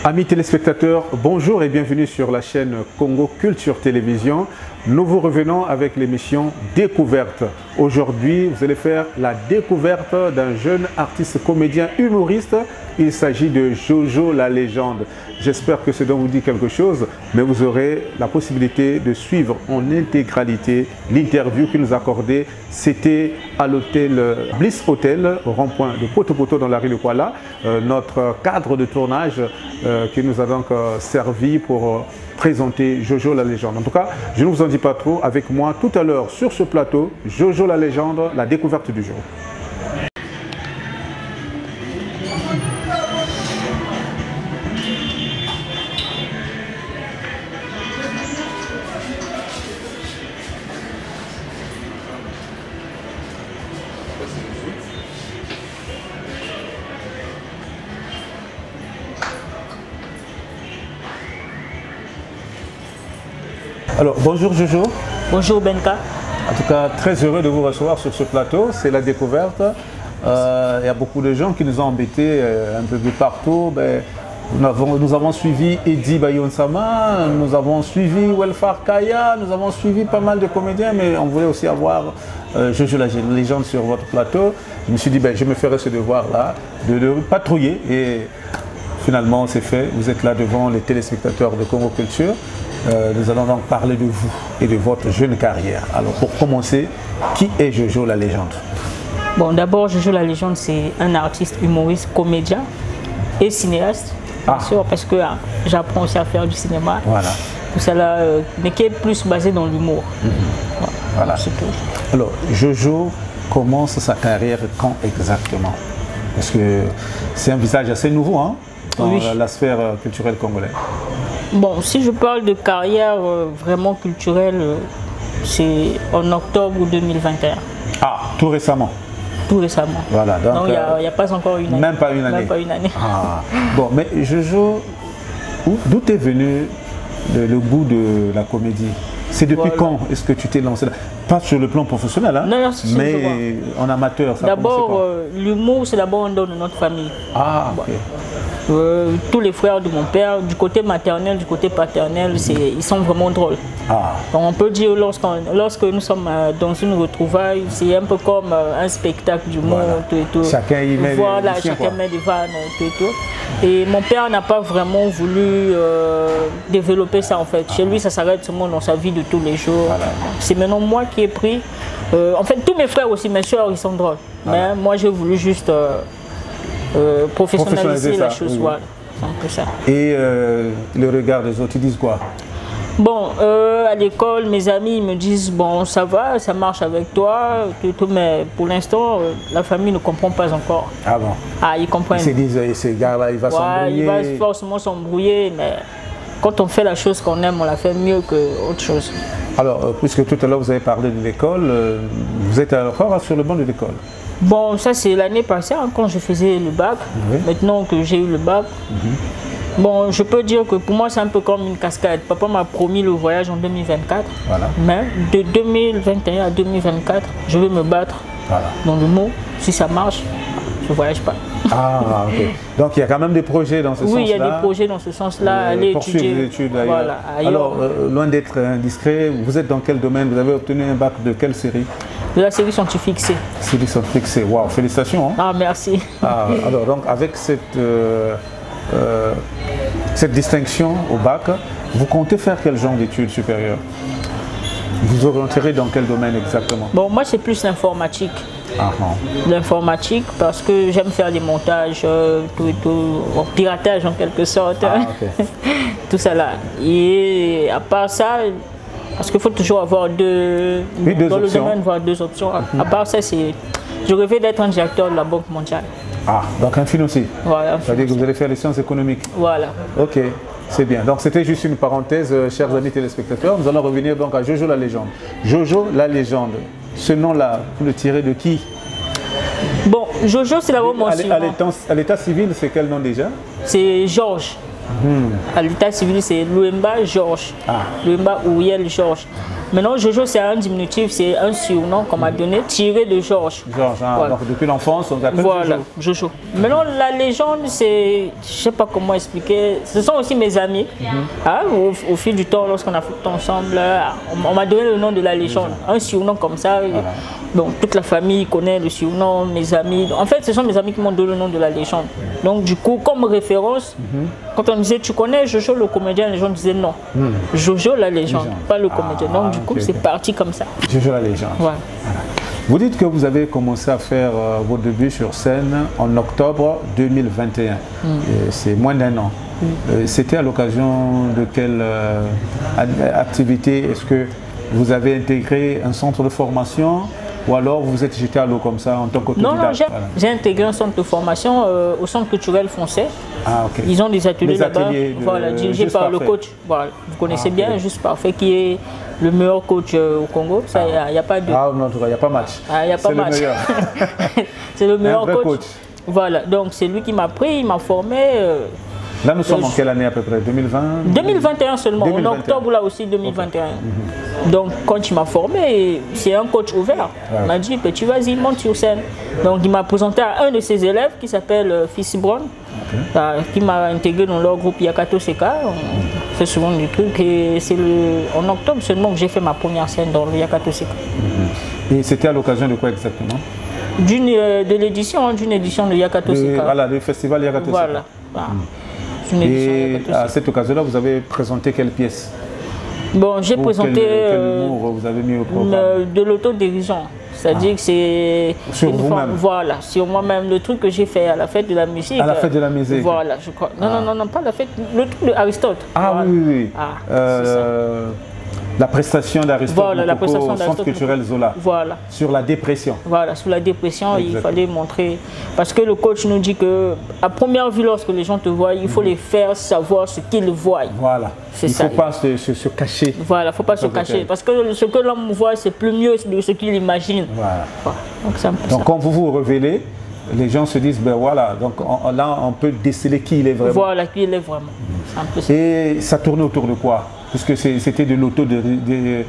Amis téléspectateurs, bonjour et bienvenue sur la chaîne Congo Culture Télévision. Nous vous revenons avec l'émission Découverte. Aujourd'hui, vous allez faire la découverte d'un jeune artiste comédien humoriste. Il s'agit de Jojo la légende. J'espère que ce dont vous dit quelque chose, mais vous aurez la possibilité de suivre en intégralité l'interview qu'il nous a accordée. C'était à l'hôtel Bliss Hotel, au rond-point de Poto dans la rue de Kuala, notre cadre de tournage qui nous a donc servi pour présenter Jojo la légende. En tout cas, je ne vous en dis pas trop. Avec moi tout à l'heure sur ce plateau, Jojo la légende, la découverte du jour. Alors, bonjour Jojo. Bonjour Benka. En tout cas, très heureux de vous recevoir sur ce plateau. C'est la découverte. Il y a beaucoup de gens qui nous ont embêtés un peu de partout. Nous avons suivi Eddie Bayonsama, nous avons suivi Welfare Kaya, nous avons suivi pas mal de comédiens, mais on voulait aussi avoir Jojo la légende sur votre plateau. Je me suis dit, je me ferai ce devoir-là de patrouiller. Et finalement, c'est fait. Vous êtes là devant les téléspectateurs de Congo Culture. Nous allons donc parler de vous et de votre jeune carrière. Alors pour commencer, qui est Jojo la légende? Bon, d'abord, Jojo la légende, c'est un artiste humoriste, comédien et cinéaste, bien sûr, parce que j'apprends aussi à faire du cinéma. Voilà. Tout ça là, mais qui est plus basé dans l'humour. Voilà. C'est tout. Alors, Jojo commence sa carrière quand exactement? Parce que c'est un visage assez nouveau, hein, dans la sphère culturelle congolaise. Bon, si je parle de carrière vraiment culturelle, c'est en octobre 2021. Ah, tout récemment? Tout récemment. Voilà, donc il n'y a pas encore une année. Même pas une année? Même pas une année. Ah. Bon, mais Jojo, d'où est venu le goût de la comédie? C'est depuis quand est-ce que tu t'es lancé là? Pas sur le plan professionnel, hein, non, mais en amateur. D'abord, l'humour, c'est d'abord un don de notre famille. Ah, ok. Tous les frères de mon père, du côté maternel, du côté paternel, ils sont vraiment drôles. Ah. Donc on peut dire lorsque nous sommes dans une retrouvaille, c'est un peu comme un spectacle d'humour, tout et tout. Chacun y met chacun met des vannes, tout et tout. Et mon père n'a pas vraiment voulu développer ça en fait. Chez lui, ça s'arrête seulement dans sa vie de tous les jours. Voilà. C'est maintenant moi qui ai pris. En fait, tous mes frères aussi, mes soeurs, ils sont drôles. Voilà. Mais moi, j'ai voulu juste professionnaliser la chose. Voilà. C'est un peu ça. Et le regard des autres, ils disent quoi? Bon, à l'école, mes amis me disent, bon, ça va, ça marche avec toi, tout, mais pour l'instant, la famille ne comprend pas encore. Ah bon? Ah, ils comprennent. Ils se disent, ce gars-là, il va s'embrouiller. Il va forcément s'embrouiller, mais quand on fait la chose qu'on aime, on la fait mieux qu'autre chose. Alors, puisque tout à l'heure, vous avez parlé de l'école, vous êtes encore sur le banc de l'école? Bon, ça c'est l'année passée, hein, quand je faisais le bac. Oui. Maintenant que j'ai eu le bac, bon, je peux dire que pour moi c'est un peu comme une cascade. Papa m'a promis le voyage en 2024, voilà. Mais de 2021 à 2024, je vais me battre dans le mot. Si ça marche, je ne voyage pas. Ah, ok. Donc il y a quand même des projets dans ce sens-là. Oui, il y a des projets dans ce sens-là. Aller étudier. Vos études, voilà, alors, loin d'être indiscret, vous êtes dans quel domaine? Vous avez obtenu un bac de quelle série? De la série scientifique C. Série scientifique C, waouh, félicitations. Hein. Ah, merci. Ah, alors, donc, avec cette distinction au bac, vous comptez faire quel genre d'études supérieures? Vous orienterez dans quel domaine exactement? Bon, moi, c'est plus l'informatique. L'informatique, parce que j'aime faire des montages, tout et tout, piratage en quelque sorte. Ah, okay. Tout ça là. Et à part ça, parce qu'il faut toujours avoir dans le domaine, avoir deux options. À part ça, je rêvais d'être un directeur de la Banque mondiale. Ah, donc un financier. Voilà. C'est-à-dire que vous allez faire les sciences économiques. Voilà. Ok, c'est bien. Donc c'était juste une parenthèse, chers amis téléspectateurs. Nous allons revenir donc à Jojo la légende. Jojo la légende, ce nom-là, vous le tirez de qui? Bon, Jojo, c'est d'abord mon surnom. À l'état civil, c'est quel nom déjà? C'est Georges. À l'état civil, c'est Louemba Georges. Louemba Ouriel Georges. Maintenant, Jojo, c'est un diminutif, c'est un surnom qu'on m'a donné, tiré de Georges. Georges, hein, voilà. Donc depuis l'enfance, on t'appelle voilà, Jojo. Maintenant, la légende, c'est, je ne sais pas comment expliquer, ce sont aussi mes amis. Hein, au fil du temps, lorsqu'on a fait tout ensemble, on m'a donné le nom de la légende, un surnom comme ça. Voilà. Donc toute la famille connaît le surnom, mes amis. En fait, ce sont mes amis qui m'ont donné le nom de la légende. Donc du coup, comme référence, quand on disait tu connais Jojo le comédien, les gens disaient non. Jojo la légende, pas le comédien. Donc du coup, c'est parti comme ça. Jojo la légende. Voilà. Vous dites que vous avez commencé à faire vos débuts sur scène en octobre 2021. C'est moins d'1 an. C'était à l'occasion de quelle activité? Est-ce que vous avez intégré un centre de formation ou alors vous êtes jeté à l'eau comme ça en tant qu'autodidacte? Non, j'ai intégré un centre de formation au Centre culturel français. Ah, okay. Ils ont des ateliers là-bas, voilà, dirigés par le coach. Voilà, vous connaissez bien, Juste Parfait, qui est le meilleur coach au Congo. Ça, il n'y a pas de... Ah non, il n'y a pas match. Il n'y a pas match. C'est le meilleur coach. Voilà, donc c'est lui qui m'a pris, il m'a formé. Là, nous sommes en quelle année à peu près? 2020? 2021 seulement, 2021. En octobre là aussi 2021. Okay. Donc quand il m'a formé, c'est un coach ouvert. Il m'a dit, petit vas-y, monte sur scène. Donc il m'a présenté à un de ses élèves qui s'appelle Fils Brown, qui m'a intégré dans leur groupe Yakato Seka. On fait souvent du truc et c'est en octobre seulement que j'ai fait ma première scène dans le Yakato Seka. Et c'était à l'occasion de quoi exactement? De l'édition, d'une édition de Yakato Seka. Voilà, le festival Yakato Seka. Voilà. Et à cette occasion-là, vous avez présenté quelle pièce? Bon, j'ai présenté quel humour vous avez mis au programme? De l'autodérision. C'est-à-dire que c'est... Sur vous-même? Voilà, sur moi-même. Le truc que j'ai fait à la fête de la musique. À la fête de la musique? Voilà, je crois. Non, pas la fête. Le truc d'Aristote. Ah voilà. Oui. La prestation d'Aristote, voilà, au Centre culturel Zola. Voilà. Sur la dépression. Voilà, sur la dépression, il fallait montrer. Parce que le coach nous dit que, à première vue, lorsque les gens te voient, il faut les faire savoir ce qu'ils voient. Voilà. Il ne faut pas se cacher. Voilà, il ne faut pas se cacher. Parce que ce que l'homme voit, c'est plus mieux de ce qu'il imagine. Voilà. Donc quand vous vous révélez, les gens se disent, ben voilà, donc là, on peut déceler qui il est vraiment. Voilà, qui il est vraiment. Et ça tournait autour de quoi? Puisque c'était de l'autodérision,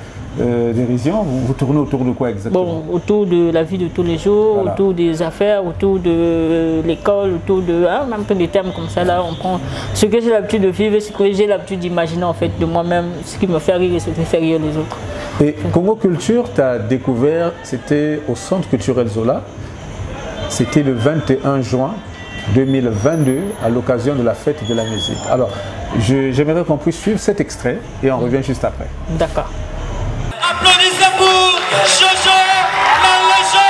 vous tournez autour de quoi exactement? Bon, autour de la vie de tous les jours, voilà. Autour des affaires, autour de l'école, autour de un peu des thèmes comme ça. Là, on prend ce que j'ai l'habitude de vivre, ce que j'ai l'habitude d'imaginer en fait de moi-même, ce qui me fait rire et ce qui fait rire les autres. Et Congo Culture, tu as découvert, c'était au Centre culturel Zola, c'était le 21 juin 2022 à l'occasion de la fête de la musique. Alors, j'aimerais qu'on puisse suivre cet extrait et on revient juste après. D'accord. Applaudissez pour Jojo la légende.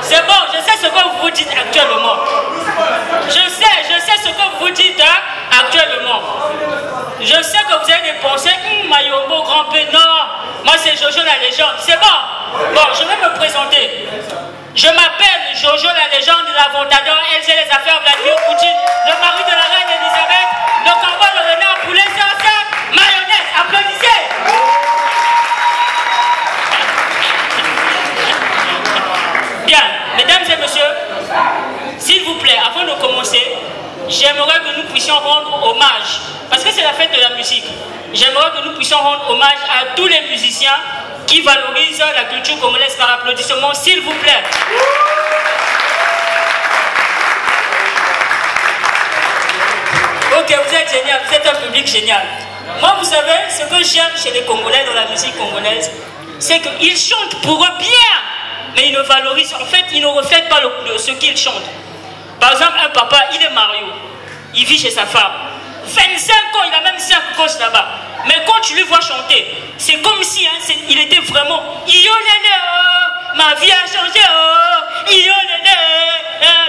C'est bon, je sais ce que vous vous dites actuellement. Je sais ce que vous dites actuellement. Je sais que vous avez des pensées, Mayombo, grand-père, non, moi c'est Jojo la légende. C'est bon. Bon, je vais me présenter. Je m'appelle Jojo la légende de l'Aventador, elle j'ai les affaires Vladimir Poutine, le mari de la reine Elisabeth, le combat de renard poulet sauce, mayonnaise, applaudissez. Bien, mesdames et messieurs, s'il vous plaît, avant de commencer, j'aimerais que nous puissions rendre hommage, parce que c'est la fête de la musique, j'aimerais que nous puissions rendre hommage à tous les musiciens qui valorisent la culture congolaise par applaudissement, s'il vous plaît. Ok, vous êtes génial, vous êtes un public génial. Moi, vous savez, ce que j'aime chez les Congolais dans la musique congolaise, c'est qu'ils chantent pour eux bien, mais ils ne valorisent, en fait, ils ne reflètent pas ce qu'ils chantent. Par exemple, un papa, il est Mario, il vit chez sa femme. 25 ans, il a même 5 gosses là-bas. Mais quand tu lui vois chanter, c'est comme si il était vraiment ma vie a changé,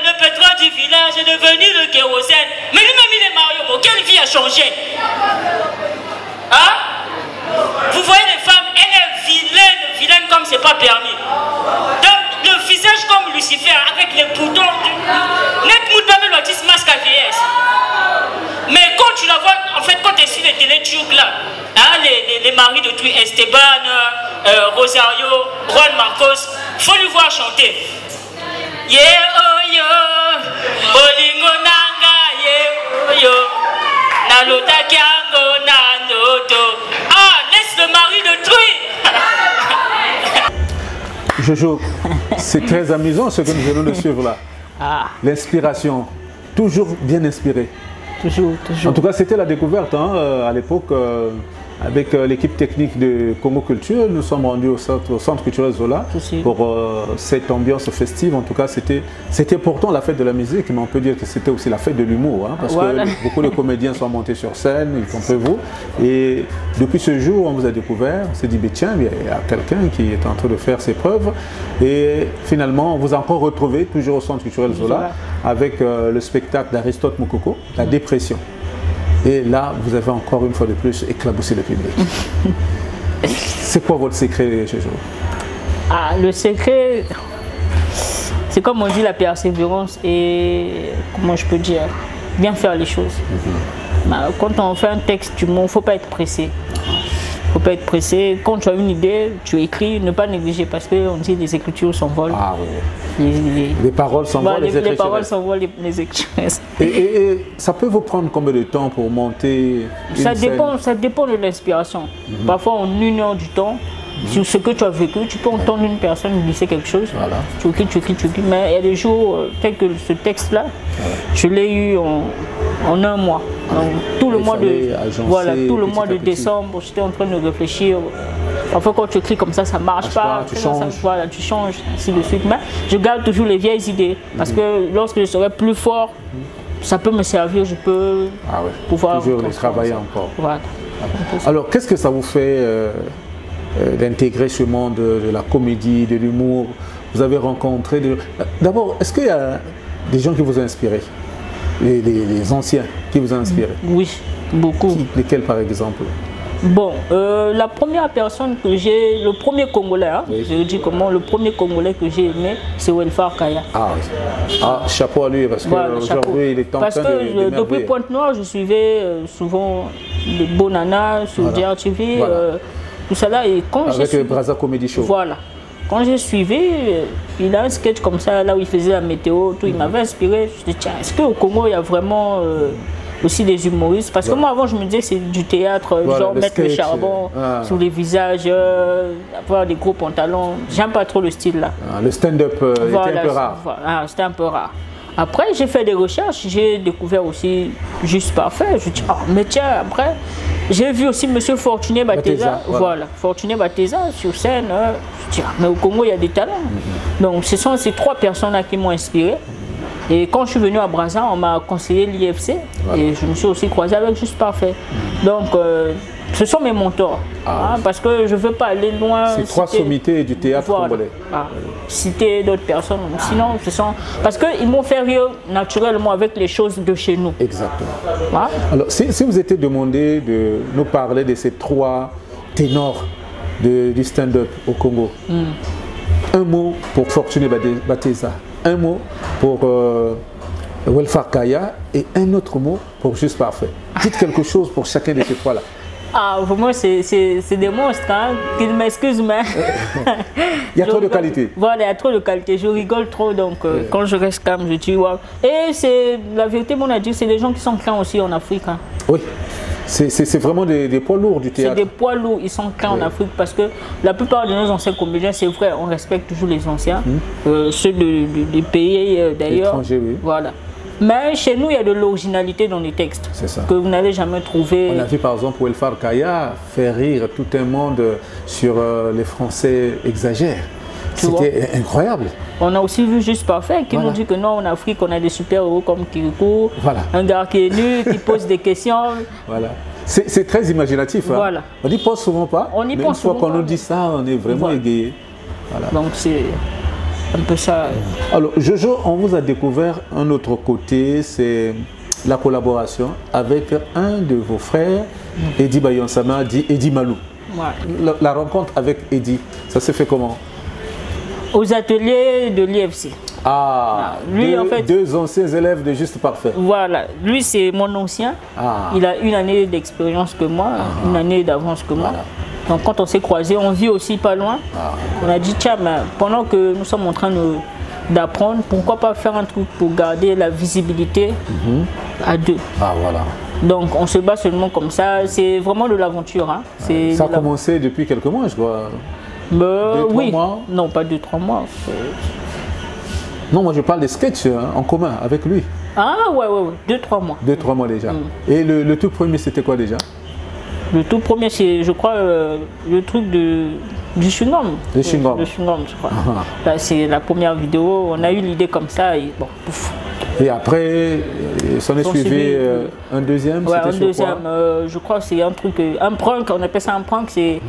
le pétrole du village est devenu le kérosène. Mais lui-même il est Mario, quelle vie a changé? Hein? Vous voyez les femmes, elle est vilaine, c'est pas permis. Donc, le visage comme Lucifer, avec les boutons, net Moutame Lotis masque à vieillesse. Mais quand tu la vois, en fait, quand tu es sur les télétubes là, hein, les maris de tout, Esteban, Rosario, Juan Marcos, faut lui voir chanter. Yeah, oh yo, Bolingo Nanga, yeah, oh yo, Nalota Kiango, Nandoto. Ah, laisse le mari de tout. Jojo, c'est très amusant ce que nous venons de suivre là. Ah. L'inspiration, toujours bien inspirée. Toujours. En tout cas, c'était la découverte hein, à l'époque. Avec l'équipe technique de Congo Culture, nous sommes rendus au centre culturel Zola pour cette ambiance festive. En tout cas, c'était pourtant la fête de la musique, mais on peut dire que c'était aussi la fête de l'humour, hein, parce que beaucoup de comédiens sont montés sur scène, y compris vous. Et depuis ce jour, on vous a découvert, on s'est dit, tiens, il y a quelqu'un qui est en train de faire ses preuves. Et finalement, on vous a encore retrouvé, toujours au centre culturel Zola, avec le spectacle d'Aristote Moukoko, La Dépression. Et là, vous avez encore une fois de plus éclaboussé le public. C'est quoi votre secret, Jojo? Ah, le secret, c'est comme on dit, la persévérance et, comment je peux dire, bien faire les choses. Quand on fait un texte, il ne faut pas être pressé. Il ne faut pas être pressé. Quand tu as une idée, tu écris, ne pas négliger parce qu'on dit les écritures s'envolent. Ah oui. Les paroles s'envolent, les écritures. Les paroles s'envolent, les écritures. Et ça peut vous prendre combien de temps pour monter ça dépend de l'inspiration. Parfois, en 1 heure du temps, sur ce que tu as vécu, tu peux entendre une personne glisser quelque chose. Voilà. Tu écris. Mais il y a des jours, tels que ce texte-là, je l'ai eu en 1 mois. Donc, tout le mois de décembre, j'étais en train de réfléchir. Parfois, quand tu écris comme ça ne marche pas. Tu changes, ainsi de suite. Mais je garde toujours les vieilles idées. Parce que lorsque je serai plus fort, ça peut me servir. Je peux pouvoir toujours travailler encore. Voilà. Alors, qu'est-ce que ça vous fait d'intégrer ce monde de la comédie, de l'humour? Vous avez rencontré... D'abord, est-ce qu'il y a des gens qui vous ont inspiré? Les anciens qui vous ont inspiré? Oui, beaucoup. Lesquels par exemple? Bon, la première personne que j'ai, le premier Congolais, hein, je dis comment, le premier Congolais que j'ai aimé, c'est Welfare Kaya. Chapeau à lui, parce qu'aujourd'hui il est en train de... Parce que depuis Pointe-Noire, je suivais souvent les Bonana sur DR TV, tout ça là. Et quand avec le Brazza Comedy Show. Voilà. Quand j'ai suivi, il a un sketch comme ça, là où il faisait la météo, tout, il m'avait inspiré. Je me suis dit, tiens, est-ce qu'au Congo, il y a vraiment aussi des humoristes? Parce que moi, avant, je me disais, c'est du théâtre, genre mettre le charbon sur les visages, avoir des gros pantalons. J'aime pas trop le style là. Le stand-up était un peu rare. C'était un peu rare. Après, j'ai fait des recherches, j'ai découvert aussi Juste Parfait. Je me dis, mais tiens, après, j'ai vu aussi Monsieur Fortuné Bateza. Voilà, Fortuné Bateza sur scène. Je dis, mais au Congo, il y a des talents. Donc, ce sont ces 3 personnes-là qui m'ont inspiré. Et quand je suis venu à Brazza, on m'a conseillé l'IFC. Et je me suis aussi croisé avec Juste Parfait. Donc, ce sont mes mentors. Parce que je ne veux pas aller loin. C'est 3 sommités du théâtre congolais. Citer d'autres personnes. Sinon, ce sont... Parce qu'ils m'ont fait rire naturellement avec les choses de chez nous. Exactement. Alors, si vous étiez demandé de nous parler de ces 3 ténors du stand-up au Congo, un mot pour Fortuné Bateza, un mot pour Welfare Kaya et un autre mot pour Juste Parfait. Dites quelque chose pour chacun de ces 3-là. Pour moi, c'est des monstres, hein, qu'ils m'excusent, mais... Il y a trop de qualité. Voilà, il y a trop de qualité. Je rigole trop, donc quand je reste calme, je dis waouh. Et c'est la vérité, mon adulte, c'est des gens qui sont clans aussi en Afrique. Hein. Oui, c'est vraiment des poids lourds du théâtre. C'est des poids lourds, ils sont clans en Afrique parce que la plupart de nos anciens comédiens, c'est vrai, on respecte toujours les anciens, ceux des pays d'ailleurs. Étrangers, oui. Voilà. Mais chez nous, il y a de l'originalité dans les textes que vous n'allez jamais trouver. On a vu par exemple Welfare Kaya faire rire tout un monde sur les Français exagèrent. C'était incroyable. On a aussi vu Juste Parfait qui nous dit que non, en Afrique, on a des super-héros comme Kirikou, un gars qui est nu, qui pose des questions. Voilà. C'est très imaginatif. Hein. On n'y pense souvent pas. Mais une fois qu'on nous dit ça, on est vraiment égayé. Voilà. Donc c'est un peu ça. Alors Jojo, on vous a découvert un autre côté, c'est la collaboration avec un de vos frères, Eddie Bayonsama, dit Eddie Malou. la rencontre avec Eddie, ça s'est fait comment? Aux ateliers de l'IFC. Ah, lui, en fait, deux anciens élèves de Juste Parfait. Voilà, lui c'est mon ancien. Il a une année d'expérience que moi, une année d'avance que moi. Voilà. Donc quand on s'est croisés, on vit aussi pas loin. On a dit tiens, mais pendant que nous sommes en train d'apprendre, pourquoi pas faire un truc pour garder la visibilité à deux. Voilà. Donc on se bat seulement comme ça, c'est vraiment de l'aventure. Hein. Ça a commencé depuis quelques mois, je crois. 2-3 mois? Non, pas 2-3 mois. Non, moi je parle des sketchs en commun avec lui. Ah ouais, 2-3 mois. 2-3 mois déjà. Et le tout premier, c'était quoi déjà? Le tout premier, c'est, je crois, le truc du chewing-gum. Le chewing-gum. Le chewing-gum, je crois. Là, c'est la première vidéo. On a eu l'idée comme ça et bon, pouf. Et après, s'en est suivi un deuxième. Ouais, un deuxième. Je crois que c'est un truc, un prank. On appelle ça un prank. C'est,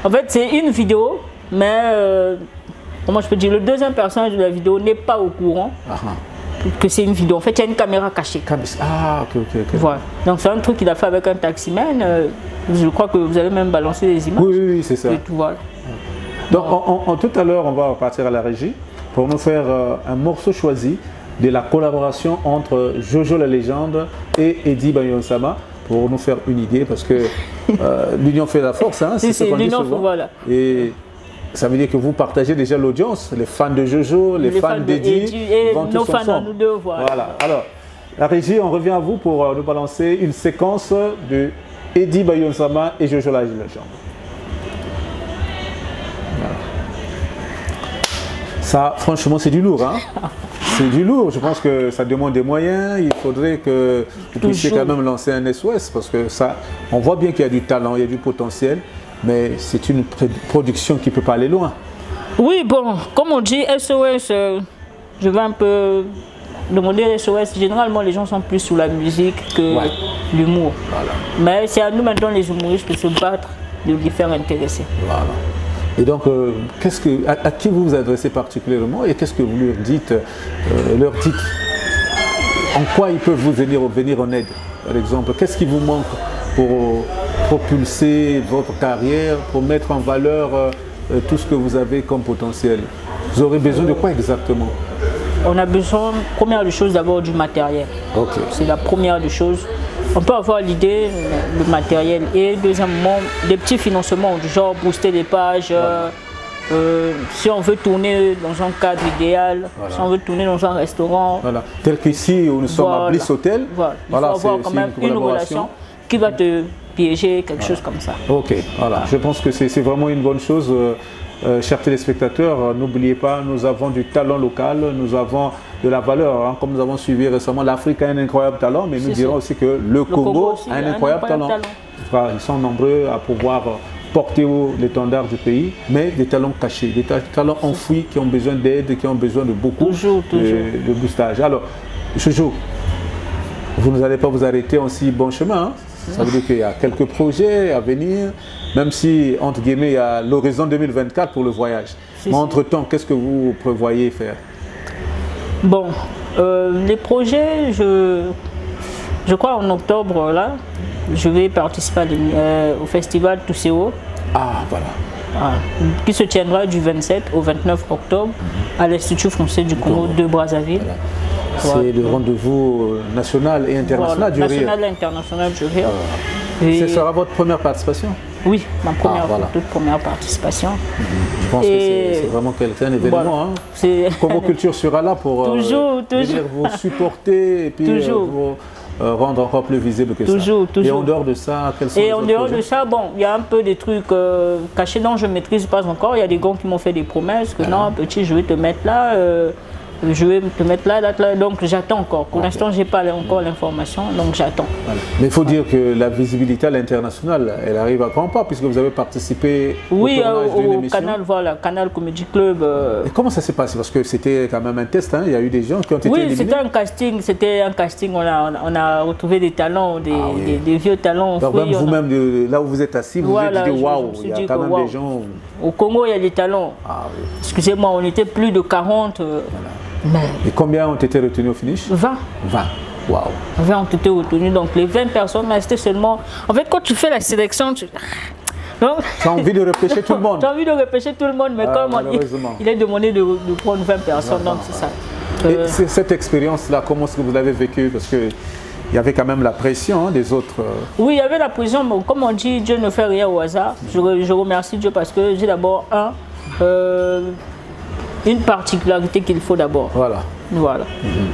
en fait, c'est une vidéo, mais comment je peux dire, le deuxième personnage de la vidéo n'est pas au courant. Que c'est une vidéo. En fait, il y a une caméra cachée. Ah, ok. Voilà. Donc, c'est un truc qu'il a fait avec un taximan. Je crois que vous avez même balancé les images. Oui, c'est ça. Et tout, voilà. Donc, tout à l'heure, on va partir à la régie pour nous faire un morceau choisi de la collaboration entre Jojo la légende et Eddie Bayonsama pour nous faire une idée parce que l'union fait la force, hein, c'est ce qu'on dit souvent. Voilà. Et ça veut dire que vous partagez déjà l'audience, les fans de Jojo, les fans d'Eddie, et nos fans à nous deux, voilà. Alors, la régie, on revient à vous pour nous balancer une séquence de Eddie Bayonsama et Jojo la légende. Voilà. Ça, franchement, c'est du lourd, hein. C'est du lourd, je pense que ça demande des moyens, il faudrait que vous puissiez quand même lancer un SOS parce que ça, on voit bien qu'il y a du talent, il y a du potentiel, mais c'est une production qui ne peut pas aller loin. Oui, bon, comme on dit SOS, je vais un peu demander SOS, généralement les gens sont plus sous la musique que l'humour. Voilà. Mais c'est à nous maintenant les humoristes de se battre, de les faire intéresser. Voilà. Et donc, à qui vous vous adressez particulièrement et qu'est-ce que vous leur dites, en quoi ils peuvent vous venir en aide, par exemple? Qu'est-ce qui vous manque pour propulser votre carrière, pour mettre en valeur tout ce que vous avez comme potentiel? Vous aurez besoin de quoi exactement? On a besoin, première des choses, d'abord du matériel. C'est la première des choses. On peut avoir l'idée, le matériel, et deuxièmement, des petits financements, du genre booster les pages, si on veut tourner dans un cadre idéal, si on veut tourner dans un restaurant. Tel qu'ici, où nous sommes à Bliss Hotel. Il faut avoir quand même une relation qui va te piéger, quelque chose comme ça. Je pense que c'est vraiment une bonne chose. Chers téléspectateurs, n'oubliez pas, nous avons du talent local, nous avons de la valeur. Hein. Comme nous avons suivi récemment, l'Afrique a un incroyable talent, mais nous dirons aussi que le Congo a un incroyable talent. Ils sont nombreux à pouvoir porter haut l'étendard du pays, mais des talents cachés, des talents enfouis qui ont besoin d'aide, qui ont besoin de beaucoup de boostage. Alors, Jojo, vous n'allez pas vous arrêter en si bon chemin. Hein. Ça veut dire qu'il y a quelques projets à venir, même si, entre guillemets, il y a l'horizon 2024 pour le voyage. Mais entre-temps, qu'est-ce que vous prévoyez faire? Bon, les projets, je crois en octobre, là, je vais participer au festival Tousseo. Qui se tiendra du 27 au 29 octobre à l'Institut français du Congo de Brazzaville. C'est le rendez-vous national et international du rire. National et international du rire. Ce sera votre première participation? Oui, ma toute première participation. Je pense que c'est vraiment un événement. Hein. Congo Culture sera là pour venir vous supporter et puis vous rendre encore plus visible que ça. Et en dehors de ça, quels sont les autres projets? Bon, il y a un peu des trucs cachés dont je ne maîtrise pas encore. Il y a des gars qui m'ont fait des promesses que non, petit, je vais te mettre là. Je vais te mettre là, donc j'attends encore. Pour l'instant, je n'ai pas encore l'information, donc j'attends. Mais il faut dire que la visibilité à l'international, elle arrive à grands pas, puisque vous avez participé au tournage d'une émission. Canal Comedy Club. Et comment ça s'est passé? Parce que c'était quand même un test, hein. Il y a eu des gens qui ont été éliminés. Oui, c'était un casting, on a retrouvé des talents, des vieux talents. Donc même vous-même, là où vous êtes assis, vous vous êtes dit waouh, il y a quand même des gens... Au Congo, il y a des talents. Excusez-moi, on était plus de 40. Et combien ont été retenus au finish? 20. 20. Waouh. 20 ont été retenus. Donc les 20 personnes, c'était seulement... En fait, quand tu fais la sélection, Tu as envie de repêcher tout le monde. Tu as envie de repêcher tout le monde, mais comme il est demandé de prendre 20 personnes, donc c'est ça. Et cette expérience-là, comment est-ce que vous l'avez vécue? Parce que il y avait quand même la pression des autres. Oui, il y avait la pression, mais comme on dit, Dieu ne fait rien au hasard. Je remercie Dieu parce que j'ai d'abord une particularité qu'il faut d'abord. Voilà.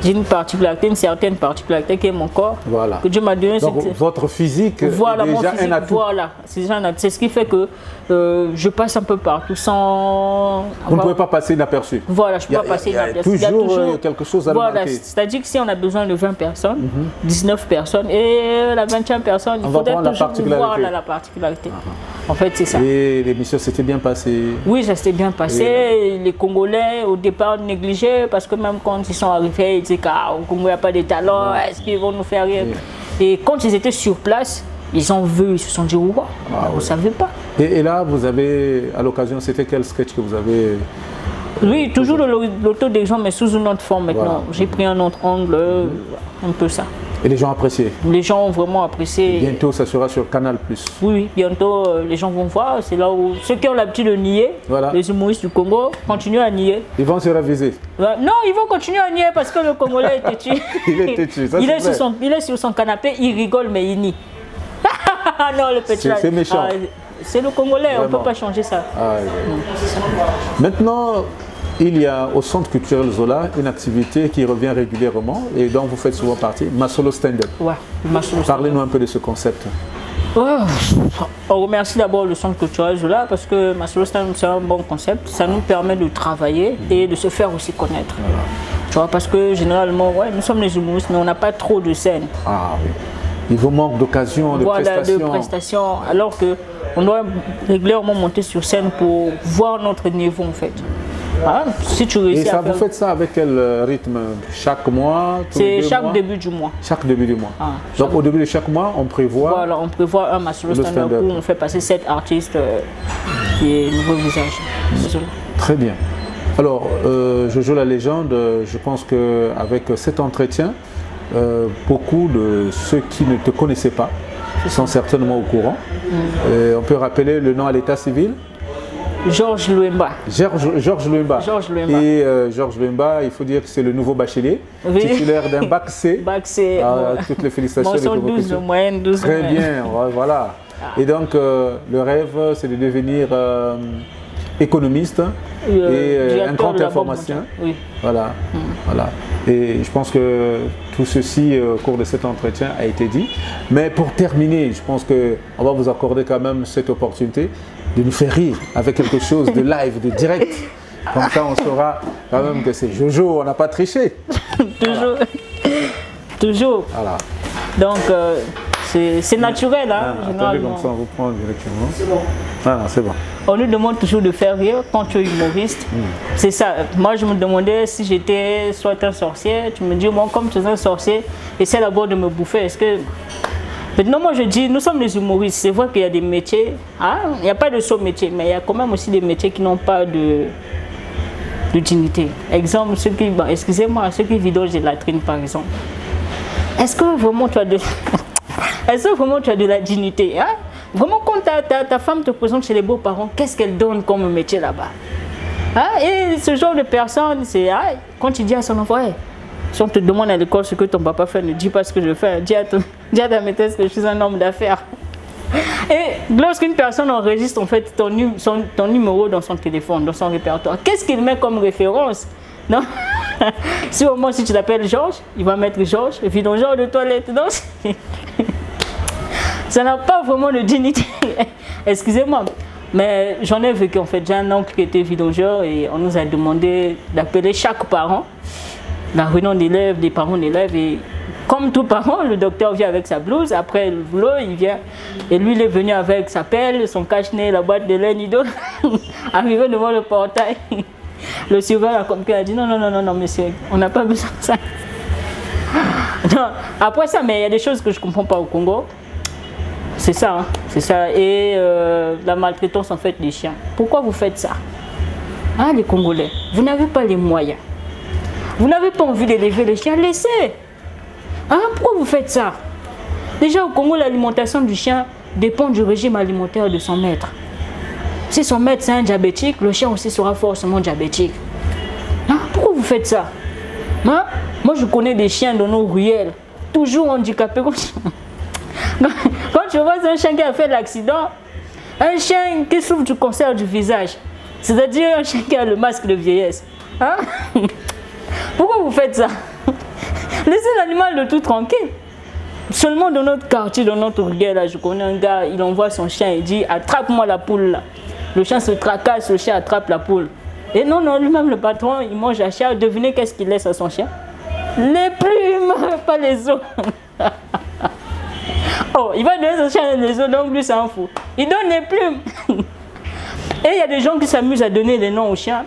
J'ai une particularité, une certaine particularité qui est mon corps. Voilà. Que Dieu m'a donné. Donc, votre physique est déjà un atout. Voilà, c'est ce qui fait que je passe un peu partout sans... Vous ne pouvez pas passer inaperçu. Voilà, je ne peux pas passer inaperçu. Il y a toujours quelque chose à remarquer. C'est-à-dire que si on a besoin de 20 personnes, 19 personnes, et la 20e personne, il faudrait toujours voir la particularité. En fait, c'est ça. Et l'émission s'était bien passée? Oui, ça s'était bien passé. Les Congolais, au départ, négligeaient parce que même quand ils sont arrivés, ils disaient qu'au Congo, il n'y a pas de talent, est-ce qu'ils vont nous faire rien? Et quand ils étaient sur place, ils ont vu, ils se sont dit, wow, on ne savait pas. Et là, vous avez, à l'occasion, c'était quel sketch que vous avez? Oui, toujours l'auto-d'exemple, mais sous une autre forme maintenant. Voilà. J'ai pris un autre angle, un peu ça. Et les gens appréciaient? Les gens ont vraiment apprécié. Et bientôt, ça sera sur Canal+. Oui, bientôt, les gens vont voir. C'est là où ceux qui ont l'habitude de nier, les humoristes du Congo, continuent à nier. Ils vont se raviser? Non, ils vont continuer à nier parce que le Congolais est têtu. Il est têtu, ça il est sur son canapé, il rigole, mais il nie. Non, le petit. C'est méchant. C'est le Congolais, vraiment. On ne peut pas changer ça. Maintenant, il y a au Centre culturel Zola une activité qui revient régulièrement et dont vous faites souvent partie, Masolo Stand-up. Parlez-nous un peu de ce concept. On remercie d'abord le Centre culturel Zola parce que Masolo Stand-up, c'est un bon concept. Ça nous permet de travailler et de se faire aussi connaître. Tu vois, parce que généralement, nous sommes les humoristes, mais on n'a pas trop de scènes. Il vous manque d'occasion, de prestations. Alors qu'on doit régulièrement monter sur scène pour voir notre niveau en fait. Si tu réussis vous faites ça avec quel rythme? Chaque mois? C'est chaque début du mois. Chaque début du mois. Donc au début de chaque mois, on prévoit... Voilà, on prévoit un Masolo Stand-up où on fait passer 7 artistes et nouveaux visages. Très bien. Alors, je joue la légende. Je pense qu'avec cet entretien, beaucoup de ceux qui ne te connaissaient pas sont certainement au courant. On peut rappeler le nom à l'état civil? Georges Louemba. Georges Louemba. Et Georges Louemba, il faut dire que c'est le nouveau bachelier, titulaire d'un bac C. Bac C. Toutes les félicitations. Bon, 12 moyenne, 12 Très bien, voilà. Et donc, le rêve, c'est de devenir économiste et un grand informaticien. Voilà. Et je pense que tout ceci au cours de cet entretien a été dit. Mais pour terminer, je pense qu'on va vous accorder quand même cette opportunité de nous faire rire avec quelque chose de live, de direct. Comme ça, on saura quand même que c'est Jojo, on n'a pas triché. Toujours. Voilà. Donc, c'est naturel. Attendez, comme ça, on vous prend directement. C'est bon. C'est bon. On nous demande toujours de faire rire quand tu es humoriste. C'est ça. Moi, je me demandais si j'étais soit un sorcier. Tu me dis, bon, comme tu es un sorcier, essaie d'abord de me bouffer. Est-ce que... Maintenant, moi, je dis, nous sommes des humoristes. C'est vrai qu'il y a des métiers. Il n'y a pas de saut métier, mais il y a quand même aussi des métiers qui n'ont pas de dignité. Exemple, excusez-moi, ceux qui vident des latrines, par exemple. Est-ce que vraiment tu as de... Est-ce que vraiment tu as de la dignité? Vraiment, quand ta femme te présente chez les beaux-parents, qu'est-ce qu'elle donne comme métier là-bas? Et ce genre de personne, c'est quand il dit à son enfant, si on te demande à l'école ce que ton papa fait, ne dis pas ce que je fais. Dis à ta maîtresse que je suis un homme d'affaires. Et lorsqu'une personne enregistre en fait ton numéro dans son téléphone, dans son répertoire, qu'est-ce qu'il met comme référence? Non. Si au moins si tu l'appelles Georges, il va mettre Georges et puis dans le genre de toilette. Donc, ça n'a pas vraiment de dignité. Excusez-moi. Mais j'en ai vécu en fait. J'ai un oncle qui était vidangeur et on nous a demandé d'appeler chaque parent, la réunion d'élèves, des parents d'élèves. Et comme tout parent, le docteur vient avec sa blouse. Après le boulot, il vient. Et lui, il est venu avec sa pelle, son cache-nez, la boîte de lait, Nido. Arrivé devant le portail. Le surveillant a dit non, monsieur, on n'a pas besoin de ça. Non. Après ça, mais il y a des choses que je ne comprends pas au Congo. C'est ça, c'est ça. Et la maltraitance en fait des chiens. Pourquoi vous faites ça? Les Congolais, vous n'avez pas les moyens. Vous n'avez pas envie d'élever les chiens, laissez. Pourquoi vous faites ça? Déjà au Congo, l'alimentation du chien dépend du régime alimentaire de son maître. Si son maître c'est un diabétique, le chien aussi sera forcément diabétique. Hein? Pourquoi vous faites ça? Hein? Moi je connais des chiens dans nos ruelles, toujours handicapés. Quand tu vois un chien qui a fait l'accident, un chien qui souffre du cancer du visage, c'est-à-dire un chien qui a le masque de vieillesse. Hein? Pourquoi vous faites ça? Laissez l'animal de tout tranquille. Seulement dans notre quartier, dans notre ruelle, là, je connais un gars, il envoie son chien et dit attrape-moi la poule là. Le chien se tracasse, le chien attrape la poule. Et non, lui-même le patron, il mange la chair. Devinez qu'est-ce qu'il laisse à son chien? Les plumes, pas les os. Oh, il va donner son chien les os, donc lui c'est un fou. Il donne les plumes. Et il y a des gens qui s'amusent à donner des noms aux chiens.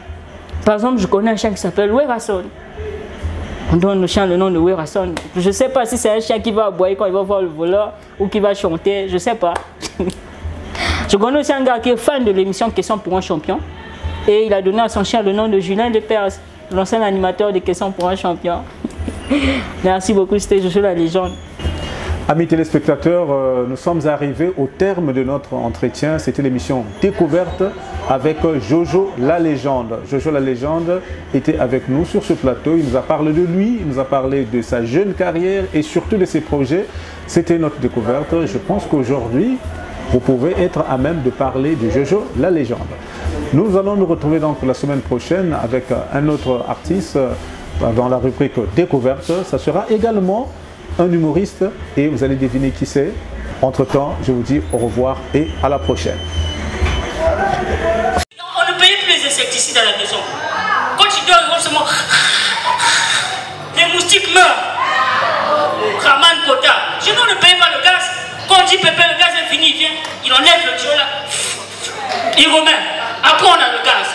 Par exemple, je connais un chien qui s'appelle Werason. On donne au chien le nom de Werason. Je ne sais pas si c'est un chien qui va aboyer quand il va voir le voleur ou qui va chanter, je ne sais pas. Je connais aussi un gars qui est fan de l'émission Questions pour un champion. Et il a donné à son chien le nom de Julien Lepers, l'ancien animateur de Questions pour un champion. Merci beaucoup, c'était Jojo la légende. Amis téléspectateurs, nous sommes arrivés au terme de notre entretien. C'était l'émission Découverte avec Jojo la légende. Jojo la légende était avec nous sur ce plateau. Il nous a parlé de lui, il nous a parlé de sa jeune carrière et surtout de ses projets. C'était notre découverte. Je pense qu'aujourd'hui, vous pouvez être à même de parler de Jojo la légende. Nous allons nous retrouver donc la semaine prochaine avec un autre artiste dans la rubrique Découverte. Ça sera également un humoriste et vous allez deviner qui c'est. Entre-temps, je vous dis au revoir et à la prochaine. On ne paye plus les insecticides à la maison. Quand tu dors, seulement les moustiques meurent. Raman Kota. Je ne paye pas le gaz. Quand on dit pépé, le gaz est fini, il vient, il enlève le tuyau là. Il remet. Après on a le gaz.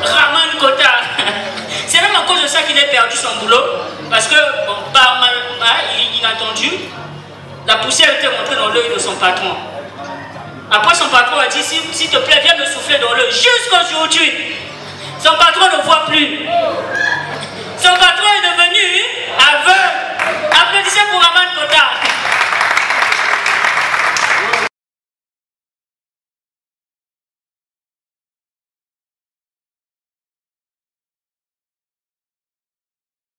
Raman Kota. C'est même à cause de ça qu'il a perdu son boulot. Parce que, bon, par inattendu, la poussière était rentrée dans l'œil de son patron. Après, son patron a dit, s'il te plaît, viens me souffler dans l'œil jusqu'aujourd'hui. Son patron ne voit plus. Son patron est devenu aveugle. Applaudissez pour Raman Kota.